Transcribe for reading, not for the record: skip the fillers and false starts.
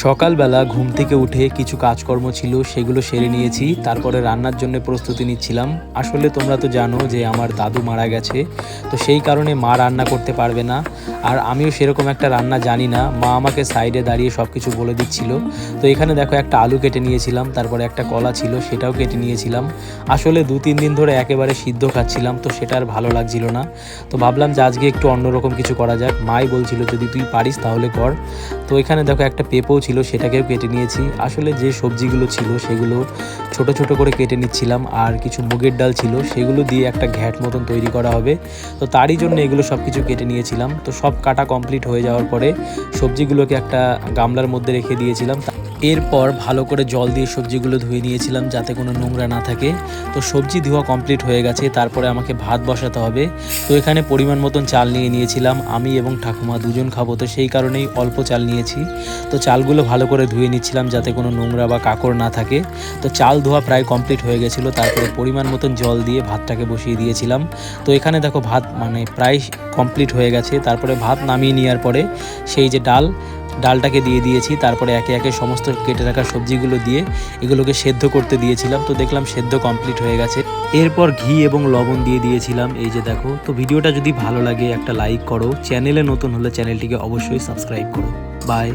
সকালবেলা ঘুম থেকে উঠে কিছু কাজকর্ম ছিল সেগুলো সেরে নিয়েছি, তারপরে রান্নার জন্য প্রস্তুতি নিচ্ছিলাম। আসলে তোমরা তো জানো যে আমার দাদু মারা গেছে, তো সেই কারণে মা রান্না করতে পারবে না, আর আমিও সেরকম একটা রান্না জানি না। মা আমাকে সাইডে দাঁড়িয়ে সব কিছু বলে দিচ্ছিল। তো এখানে দেখো একটা আলু কেটে নিয়েছিলাম, তারপরে একটা কলা ছিল সেটাও কেটে নিয়েছিলাম। আসলে 2-3 দিন ধরে একেবারে সিদ্ধ খাচ্ছিলাম, তো সেটা আর ভালো লাগছিল না। তো ভাবলাম যে আজকে একটু অন্যরকম কিছু করা যাক। মাই বলছিল যদি তুই পারিস তাহলে কর। তো এখানে দেখো একটা পেঁপেও ছিল, সেটাকেও কেটে নিয়েছি। আসলে যে সবজিগুলো ছিল সেগুলো ছোট ছোট করে কেটে নিচ্ছিলাম, আর কিছু মুগের ডাল ছিল সেগুলো দিয়ে একটা ঘ্যাট মতন তৈরি করা হবে, তো তারই জন্য এগুলো সব কিছু কেটে নিয়েছিলাম। তো সব কাটা কমপ্লিট হয়ে যাওয়ার পরে সবজিগুলোকে একটা গামলার মধ্যে রেখে দিয়েছিলাম। এরপর ভালো করে জল দিয়ে সবজিগুলো ধুয়ে নিয়েছিলাম যাতে কোনো নোংরা না থাকে। তো সবজি ধোয়া কমপ্লিট হয়ে গেছে, তারপরে আমাকে ভাত বসাতে হবে। তো এখানে পরিমাণ মতন চাল নিয়ে নিয়েছিলাম, আমি এবং ঠাকুমা দুজন খাবো, তো সেই কারণেই অল্প চাল নিয়েছি। তো চালগুলো ভালো করে ধুয়ে নিচ্ছিলাম যাতে কোনো নোংরা বা কাঁকড় না থাকে। তো চাল ধোয়া প্রায় কমপ্লিট হয়ে গেছিলো, তারপরে পরিমাণ মতন জল দিয়ে ভাতটাকে বসিয়ে দিয়েছিলাম। তো এখানে দেখো ভাত প্রায় কমপ্লিট হয়ে গেছে। তারপরে ভাত নামিয়ে নেওয়ার পরে সেই যে ডালটাকে দিয়ে দিয়েছি, তারপরে একে একে সমস্ত কেটে রাখা সবজিগুলো দিয়ে এগুলোকে সেদ্ধ করতে দিয়েছিলাম। তো দেখলাম সেদ্ধ কমপ্লিট হয়ে গেছে। এরপর ঘি এবং লবণ দিয়ে দিয়েছিলাম, এই যে দেখো। তো ভিডিওটা যদি ভালো লাগে একটা লাইক করো, চ্যানেলে নতুন হলে চ্যানেলটিকে অবশ্যই সাবস্ক্রাইব করো। বাই।